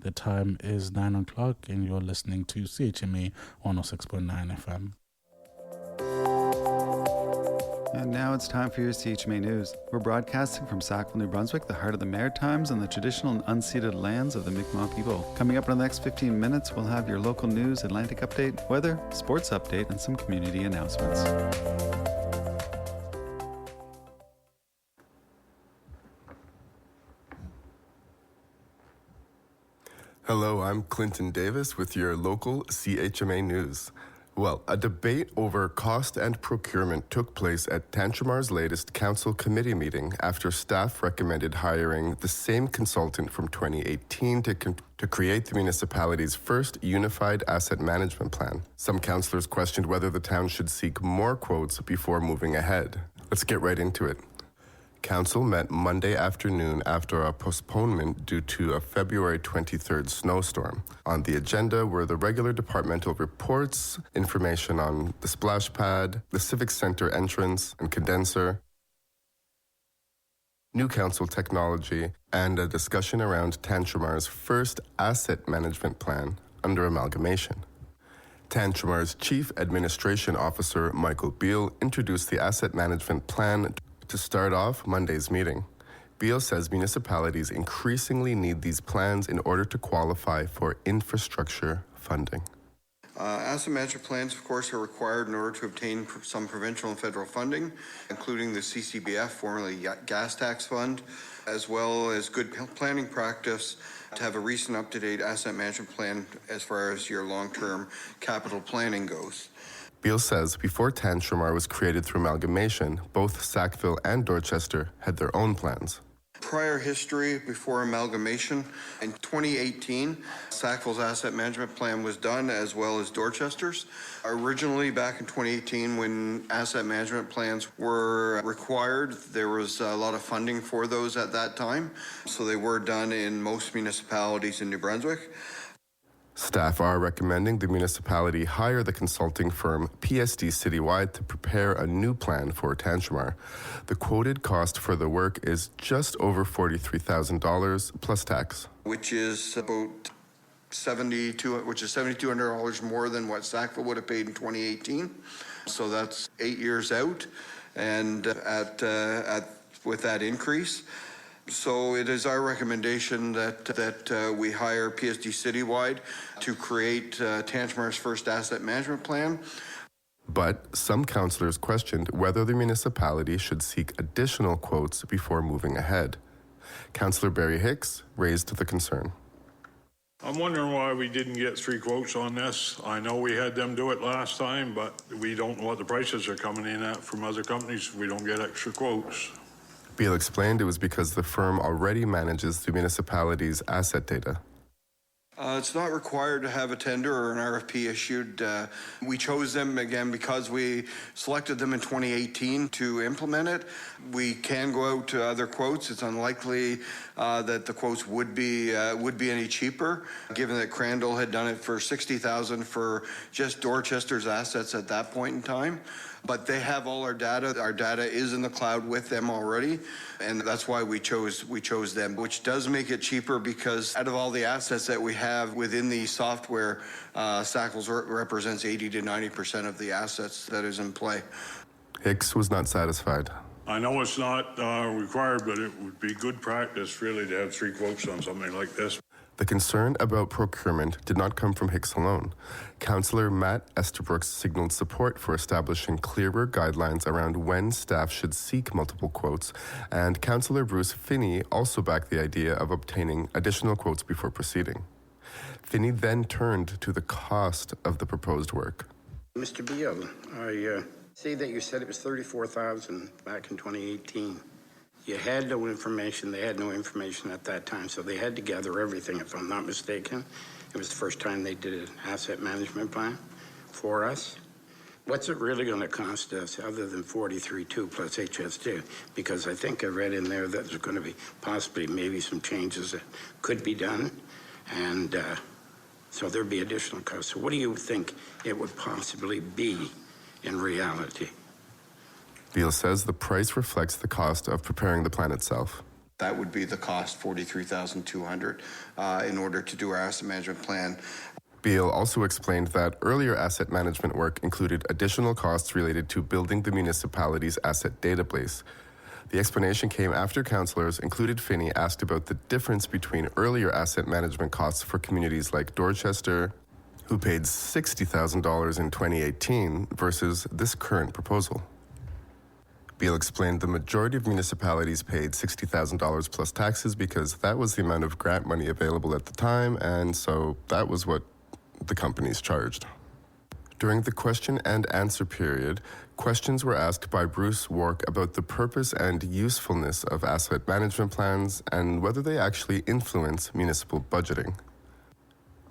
The time is 9 o'clock and you're listening to CHMA 106.9 FM. And now it's time for your CHMA News. We're broadcasting from Sackville, New Brunswick, the heart of the Maritimes and the traditional and unceded lands of the Mi'kmaq people. Coming up in the next 15 minutes, we'll have your local news, Atlantic update, weather, sports update, and some community announcements. Hello, I'm Clinton Davis with your local CHMA News. Well, a debate over cost and procurement took place at Tantremar's latest council committee meeting after staff recommended hiring the same consultant from 2018 to create the municipality's first unified asset management plan. Some councillors questioned whether the town should seek more quotes before moving ahead. Let's get right into it. Council met Monday afternoon after a postponement due to a February 23rd snowstorm. On the agenda were the regular departmental reports, information on the splash pad, the Civic Center entrance and condenser, new council technology, and a discussion around Tantremar's first asset management plan under amalgamation. Tantremar's Chief Administration Officer, Michael Beale, introduced the asset management plan to start off Monday's meeting. Beale says municipalities increasingly need these plans in order to qualify for infrastructure funding. Asset management plans, of course, are required in order to obtain some provincial and federal funding, including the CCBF, formerly Gas Tax Fund, as well as good planning practice to have a recent up-to-date asset management plan as far as your long-term capital planning goes. Beale says before Tantramar was created through amalgamation, both Sackville and Dorchester had their own plans. Prior history before amalgamation, in 2018, Sackville's asset management plan was done as well as Dorchester's. Originally, back in 2018, when asset management plans were required, there was a lot of funding for those at that time, so they were done in most municipalities in New Brunswick. Staff are recommending the municipality hire the consulting firm PSD Citywide to prepare a new plan for Tantramar. The quoted cost for the work is just over $43,000 plus tax. Which is about $7,200 more than what Sackville would have paid in 2018. So that's 8 years out, and with that increase. So it is our recommendation that we hire PSD Citywide to create Tantramar's first asset management plan. But some councillors questioned whether the municipality should seek additional quotes before moving ahead. Councillor Barry Hicks raised the concern. I'm wondering why we didn't get 3 quotes on this. I know we had them do it last time, but we don't know what the prices are coming in at from other companies. We don't get extra quotes. Beale explained it was because the firm already manages the municipality's asset data. It's not required to have a tender or an RFP issued. We chose them, again, because we selected them in 2018 to implement it. We can go out to other quotes. It's unlikely that the quotes would be any cheaper, given that Crandall had done it for $60,000 for just Dorchester's assets at that point in time. But they have all our data. Our data is in the cloud with them already, and that's why we chose them, which does make it cheaper because out of all the assets that we have within the software, Sackville's represents 80 to 90% of the assets that is in play. Hicks was not satisfied. I know it's not required, but it would be good practice really to have 3 quotes on something like this. The concern about procurement did not come from Hicks alone. Councillor Matt Estabrooks signaled support for establishing clearer guidelines around when staff should seek multiple quotes, and Councillor Bruce Finney also backed the idea of obtaining additional quotes before proceeding. Finney then turned to the cost of the proposed work. Mr. Beale, I see that you said it was $34,000 back in 2018. You had no information, they had no information at that time, so they had to gather everything, if I'm not mistaken. It was the first time they did an asset management plan for us. What's it really going to cost us other than $43,200 plus HS2? Because I think I read in there that there's going to be possibly maybe some changes that could be done, and so there'd be additional costs. So what do you think it would possibly be in reality? Beale says the price reflects the cost of preparing the plan itself. That would be the cost, $43,200, in order to do our asset management plan. Beale also explained that earlier asset management work included additional costs related to building the municipality's asset database. The explanation came after councillors, included Finney, asked about the difference between earlier asset management costs for communities like Dorchester, who paid $60,000 in 2018, versus this current proposal. Beale explained the majority of municipalities paid $60,000 plus taxes because that was the amount of grant money available at the time, and so that was what the companies charged. During the question and answer period, questions were asked by Bruce Wark about the purpose and usefulness of asset management plans and whether they actually influence municipal budgeting.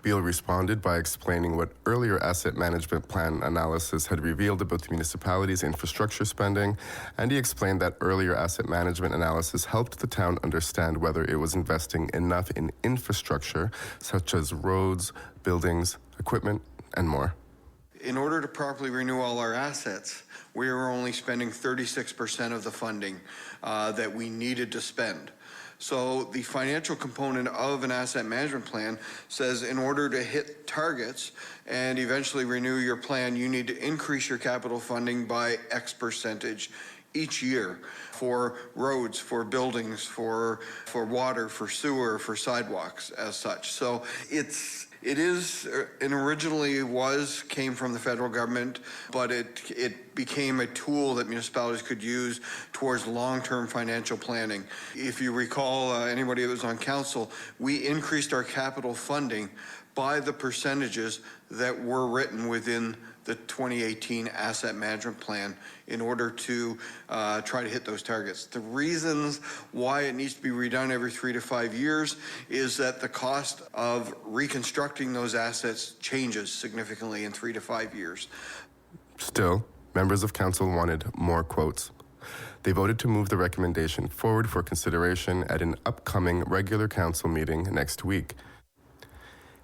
Beale responded by explaining what earlier asset management plan analysis had revealed about the municipality's infrastructure spending, and he explained that earlier asset management analysis helped the town understand whether it was investing enough in infrastructure, such as roads, buildings, equipment, and more. In order to properly renew all our assets, we were only spending 36% of the funding that we needed to spend. So the financial component of an asset management plan says in order to hit targets and eventually renew your plan, you need to increase your capital funding by X percentage each year for roads, for buildings, for water, for sewer, for sidewalks as such. So it is, and originally came from the federal government, but it became a tool that municipalities could use towards long-term financial planning. If you recall, anybody that was on council, we increased our capital funding by the percentages that were written within the 2018 asset management plan in order to try to hit those targets. The reasons why it needs to be redone every 3 to 5 years is that the cost of reconstructing those assets changes significantly in 3 to 5 years. Still, members of council wanted more quotes. They voted to move the recommendation forward for consideration at an upcoming regular council meeting next week.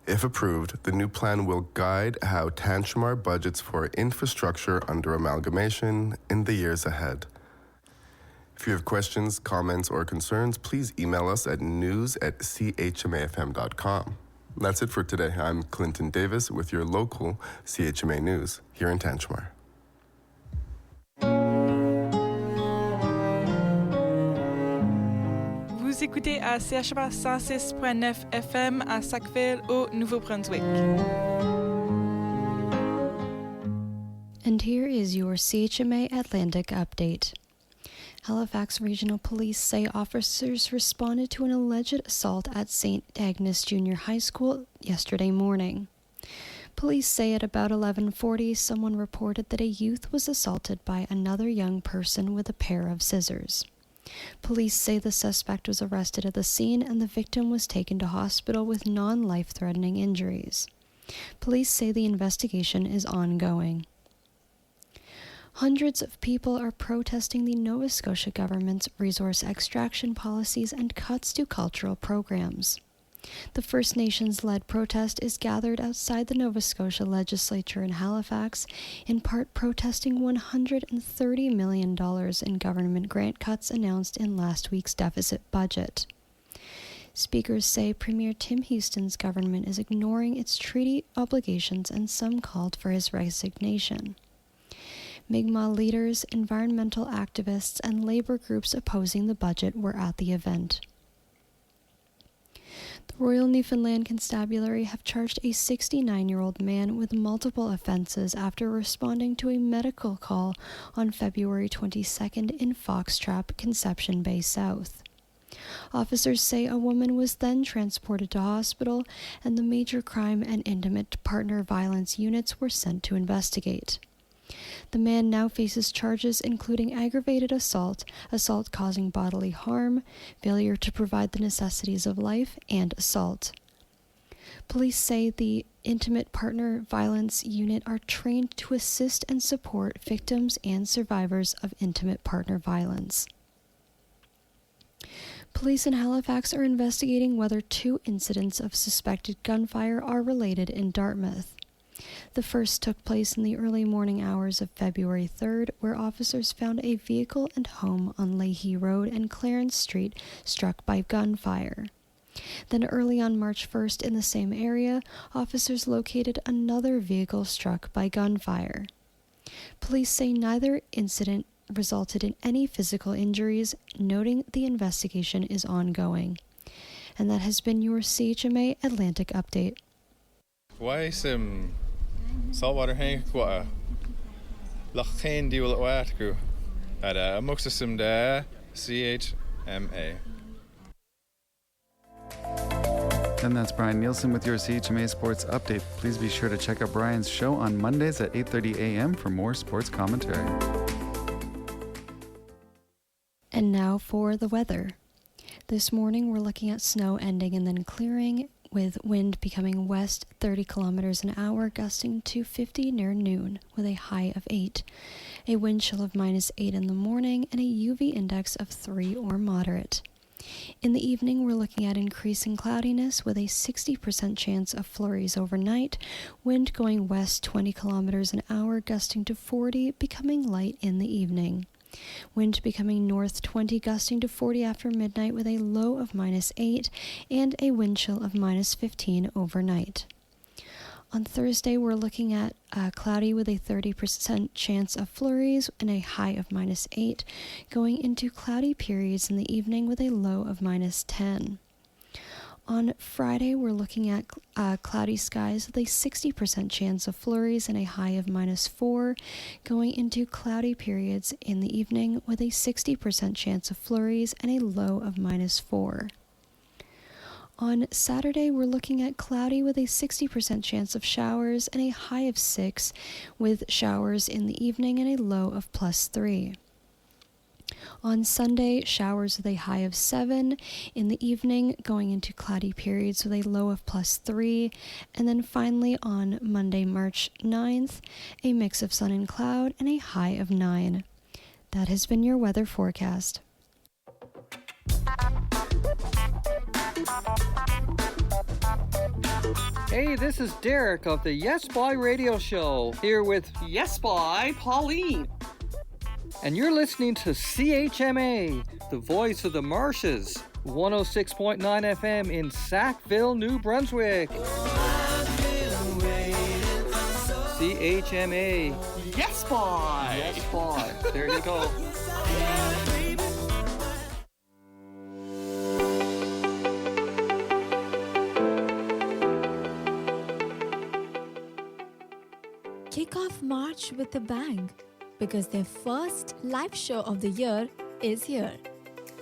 If approved, the new plan will guide how Tantramar budgets for infrastructure under amalgamation in the years ahead. If you have questions, comments, or concerns, please email us at news@chmafm.com. That's it for today. I'm Clinton Davis with your local CHMA News here in Tantramar. Vous écoutez à CHMA 106.9 FM à Sackville au Nouveau-Brunswick. And here is your CHMA Atlantic update. Halifax Regional Police say officers responded to an alleged assault at St. Agnes Junior High School yesterday morning. Police say at about 11:40, someone reported that a youth was assaulted by another young person with a pair of scissors. Police say the suspect was arrested at the scene and the victim was taken to hospital with non-life-threatening injuries. Police say the investigation is ongoing. Hundreds of people are protesting the Nova Scotia government's resource extraction policies and cuts to cultural programs. The First Nations-led protest is gathered outside the Nova Scotia legislature in Halifax, in part protesting $130 million in government grant cuts announced in last week's deficit budget. Speakers say Premier Tim Houston's government is ignoring its treaty obligations, and some called for his resignation. Mi'kmaq leaders, environmental activists, and labor groups opposing the budget were at the event. The Royal Newfoundland Constabulary have charged a 69-year-old man with multiple offenses after responding to a medical call on February 22nd in Foxtrap, Conception Bay South. Officers say a woman was then transported to hospital, and the major crime and intimate partner violence units were sent to investigate. The man now faces charges including aggravated assault, assault causing bodily harm, failure to provide the necessities of life, and assault. Police say the Intimate Partner Violence Unit are trained to assist and support victims and survivors of intimate partner violence. Police in Halifax are investigating whether 2 incidents of suspected gunfire are related in Dartmouth. The first took place in the early morning hours of February 3rd, where officers found a vehicle and home on Leahy Road and Clarence Street struck by gunfire. Then early on March 1st in the same area, officers located another vehicle struck by gunfire. Police say neither incident resulted in any physical injuries, noting the investigation is ongoing. And that has been your CHMA Atlantic Update. Why some saltwater hang qua Lachane deal at Watku at a Moxisum da CHMA. And that's Brian Nielsen with your CHMA Sports Update. Please be sure to check out Brian's show on Mondays at 8:30 a.m. for more sports commentary. And now for the weather. This morning we're looking at snow ending and then clearing, with wind becoming west 30 kilometers an hour, gusting to 50 near noon, with a high of 8. A wind chill of -8 in the morning, and a UV index of 3 or moderate. In the evening, we're looking at increasing cloudiness with a 60% chance of flurries overnight, wind going west 20 kilometers an hour, gusting to 40, becoming light in the evening. Wind becoming north 20, gusting to 40 after midnight with a low of -8 and a wind chill of -15 overnight. On Thursday, we're looking at cloudy with a 30% chance of flurries and a high of -8, going into cloudy periods in the evening with a low of -10. On Friday, we're looking at cloudy skies with a 60% chance of flurries and a high of -4, going into cloudy periods in the evening with a 60% chance of flurries and a low of -4. On Saturday, we're looking at cloudy with a 60% chance of showers and a high of 6, with showers in the evening and a low of +3. On Sunday, showers with a high of 7 in the evening, going into cloudy periods with a low of +3. And then finally on Monday, March 9th, a mix of sun and cloud and a high of 9. That has been your weather forecast. Hey, this is Derek of the Yes Boy Radio Show, here with Yes Boy Pauline. And you're listening to CHMA, the voice of the marshes, 106.9 FM in Sackville, New Brunswick. CHMA. Yes Boy. Yes Boy. There you go. Kick off March with a bang, because their first live show of the year is here.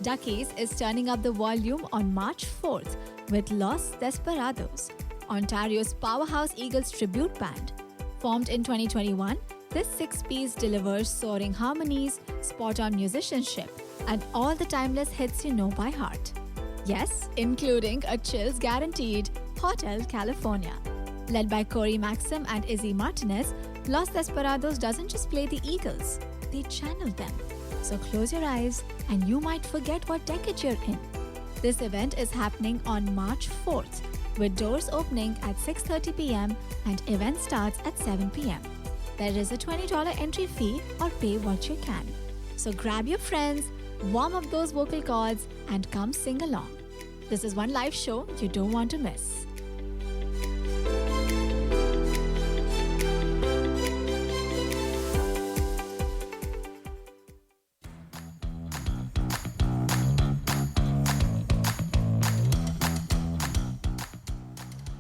Duckies is turning up the volume on March 4th with Los Desperados, Ontario's powerhouse Eagles tribute band. Formed in 2021, this six-piece delivers soaring harmonies, spot-on musicianship, and all the timeless hits you know by heart. Yes, including a chills guaranteed Hotel California. Led by Corey Maxim and Izzy Martinez, Los Desperados doesn't just play the Eagles, they channel them. So close your eyes and you might forget what decade you're in. This event is happening on March 4th, with doors opening at 6:30 p.m. and event starts at 7 p.m. There is a $20 entry fee or pay what you can. So grab your friends, warm up those vocal cords, and come sing along. This is one live show you don't want to miss.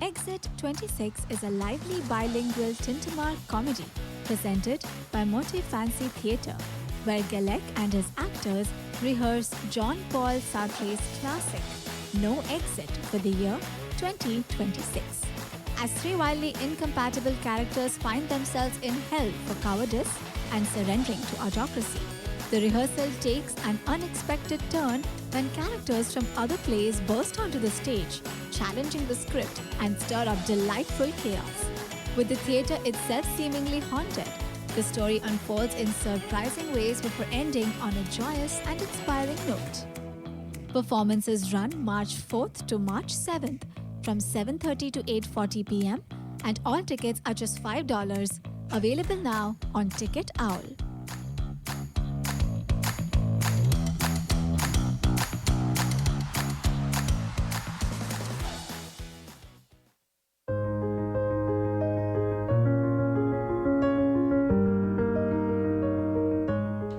Exit 26 is a lively bilingual Tintamarre comedy presented by Motti Fancy Theatre, where Galek and his actors rehearse John Paul Sartre's classic No Exit for the year 2026. As three wildly incompatible characters find themselves in hell for cowardice and surrendering to autocracy, the rehearsal takes an unexpected turn when characters from other plays burst onto the stage, challenging the script and stir up delightful chaos. With the theatre itself seemingly haunted, the story unfolds in surprising ways before ending on a joyous and inspiring note. Performances run March 4th to March 7th from 7:30 to 8:40 p.m. and all tickets are just $5. Available now on Ticket Owl.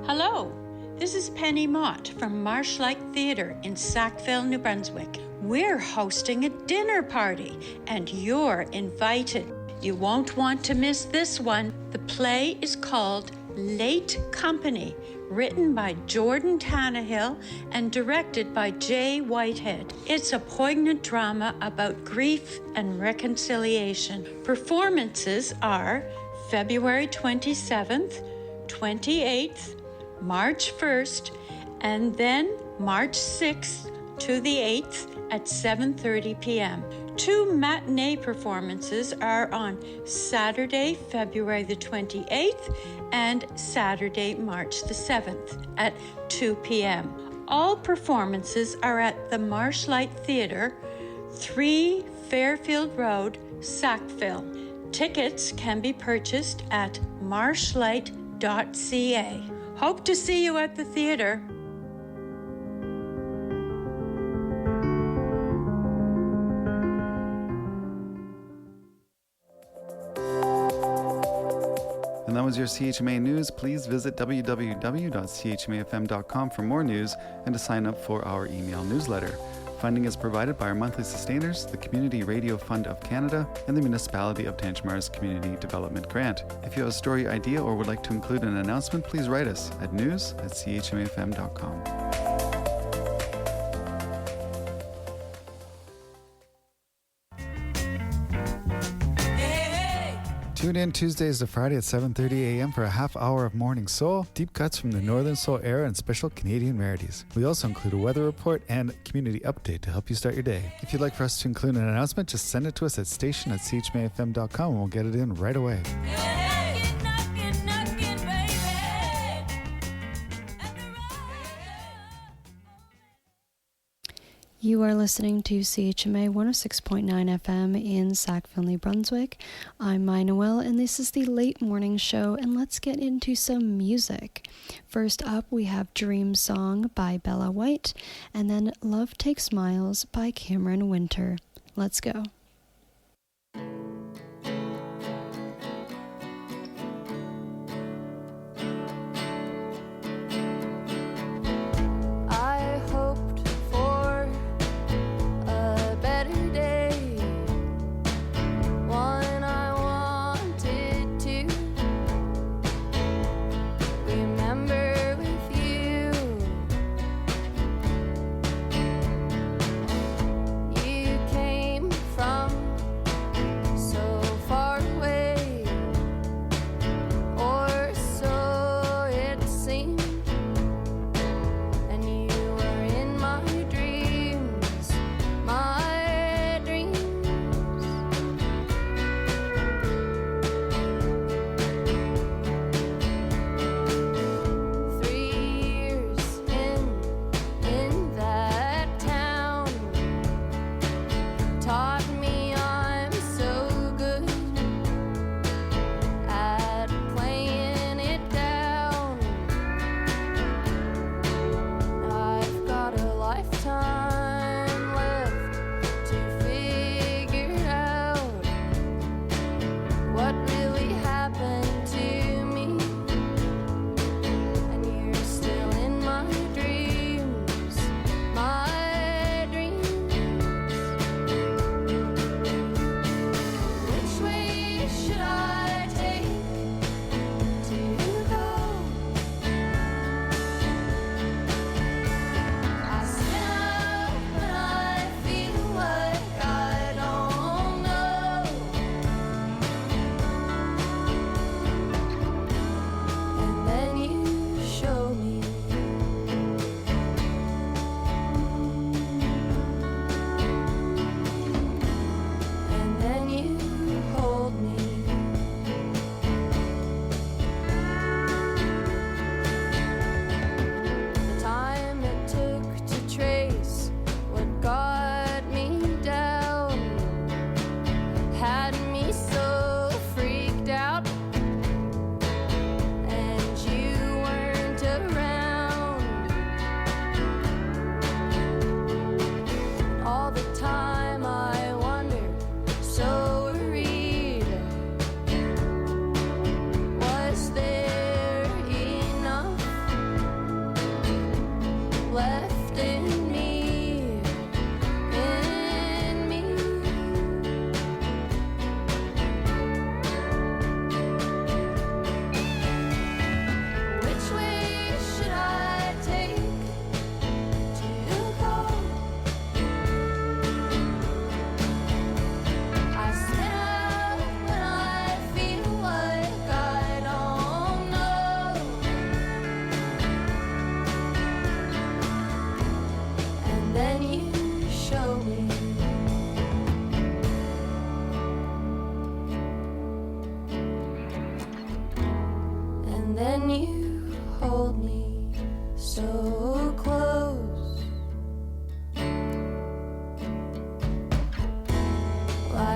Hello, this is Penny Mott from Marshlight Theatre in Sackville, New Brunswick. We're hosting a dinner party, and you're invited. You won't want to miss this one. The play is called Late Company, written by Jordan Tannehill and directed by Jay Whitehead. It's a poignant drama about grief and reconciliation. Performances are February 27th, 28th, March 1st, and then March 6th to the 8th at 7:30 p.m. 2 matinee performances are on Saturday, February the 28th and Saturday, March the 7th at 2 p.m. All performances are at the Marshlight Theatre, 3 Fairfield Road, Sackville. Tickets can be purchased at marshlight.ca. Hope to see you at the theatre. And that was your CHMA News. Please visit www.chmafm.com for more news and to sign up for our email newsletter. Funding is provided by our monthly sustainers, the Community Radio Fund of Canada, and the Municipality of Tantchamar's Community Development Grant. If you have a story idea or would like to include an announcement, please write us at news@chmafm.com. Tune in Tuesdays to Friday at 7:30 a.m. for a half hour of Morning Soul, deep cuts from the Northern Soul era and special Canadian rarities. We also include a weather report and community update to help you start your day. If you'd like for us to include an announcement, just send it to us at station@chmafm.com and we'll get it in right away. You are listening to CHMA 106.9 FM in Sackville, New Brunswick. I'm Mai Noel, and this is the Late Morning Show, and let's get into some music. First up, we have Dream Song by Bella White, and then Love Takes Miles by Cameron Winter. Let's go. From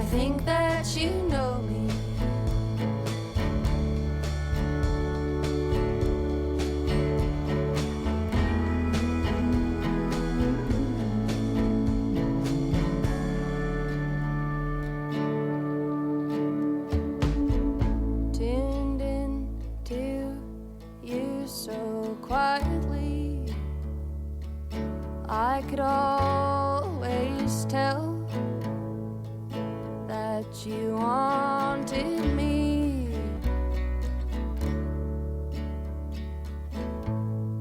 think that you know me. Tuned in to you so quietly, I could always tell that you wanted me.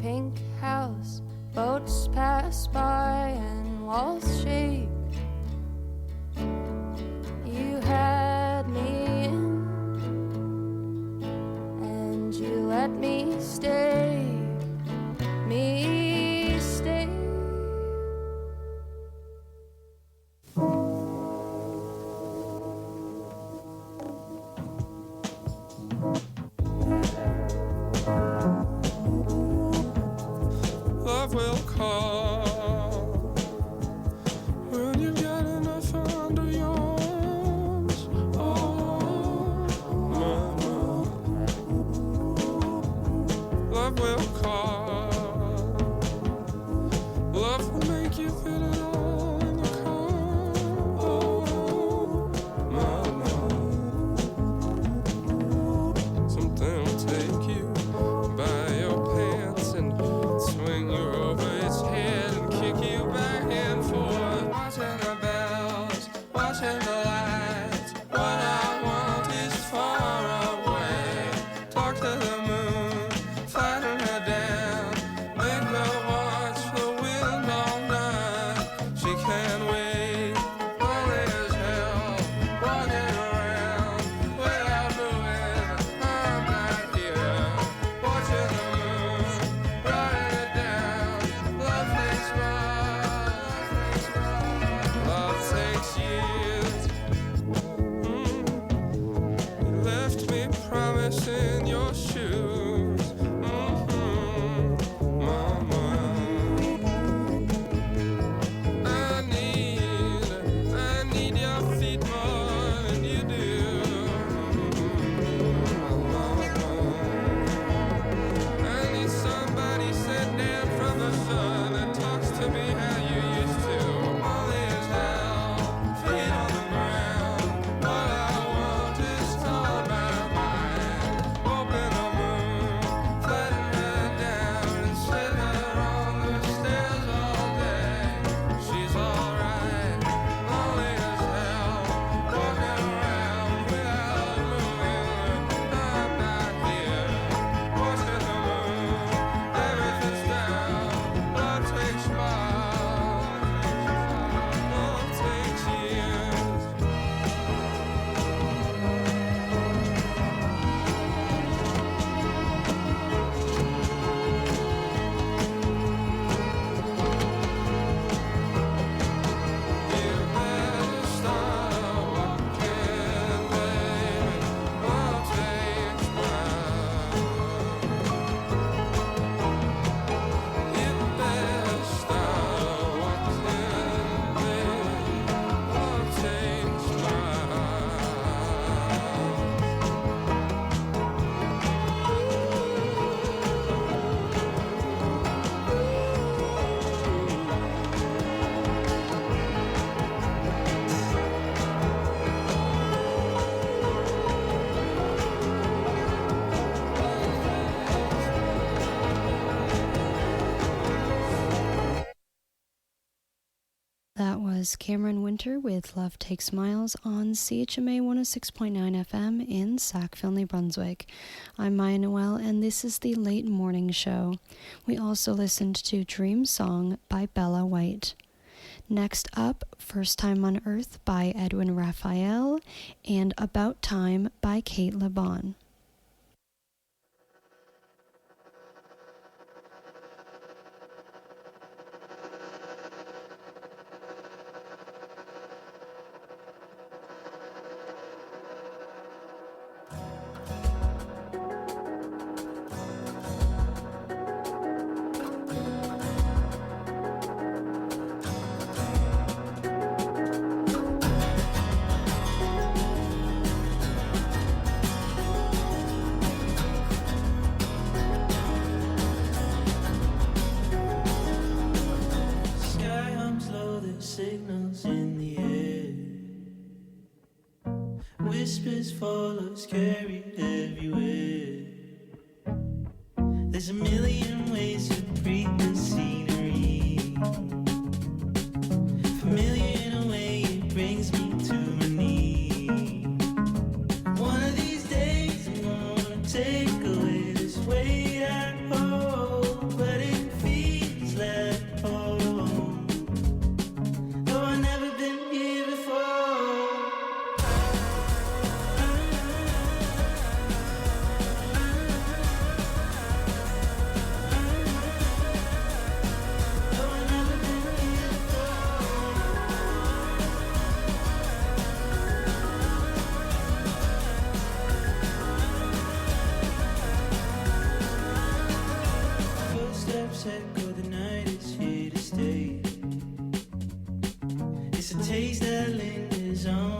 Pink house, boats pass by and walls shake. You had me in, and you let me stay. Me stay. Love will call when you've got enough under your arms. Oh, mama. Love will call. Love will make you fit it all in the car. Oh, mama. Something will take you by your pants and swing you over its head and kick you back and forth. Watching the bells, watching the lights. What I want is far away. Talk to the moon, flatten her down. Make her watch the wind all night. She can't wait, lonely as hell, walking around without moving. I'm not here, watching the moon, writing it down. Love takes love takes years. You left me promising your shoes. Mama, I need your feet more than you do. I need somebody sent down from the sun that talks to me how you used to. Only as hell, feet on the ground. What I want is all my mind. Open the moon, flatten her down and sit her on the stairs all day. She's alright, lonely as hell, walking around without moving. I'm not here, watching the moon. Everything's down. Love takes love takes years. You better start walking, baby. Love takes You better start walking, baby. Love takes That was Cameron Winter with Love Takes Miles on CHMA 106.9 FM in Sackville, New Brunswick. I'm Maya Noel, and this is the Late Morning Show. We also listened to Dream Song by Bella White. Next up, First Time on Earth by Edwin Raphael and About Time by Kate LeBon. signals in the air. Whispers follow us carried everywhere. There's a million ways to breathe the scenery. Familiar in a way, it brings me to my knees. One of these days I'm gonna take away this weight at home, but it feels like home, though I've never been here before. Footsteps echo, the night is here to stay. It's a taste that lingers on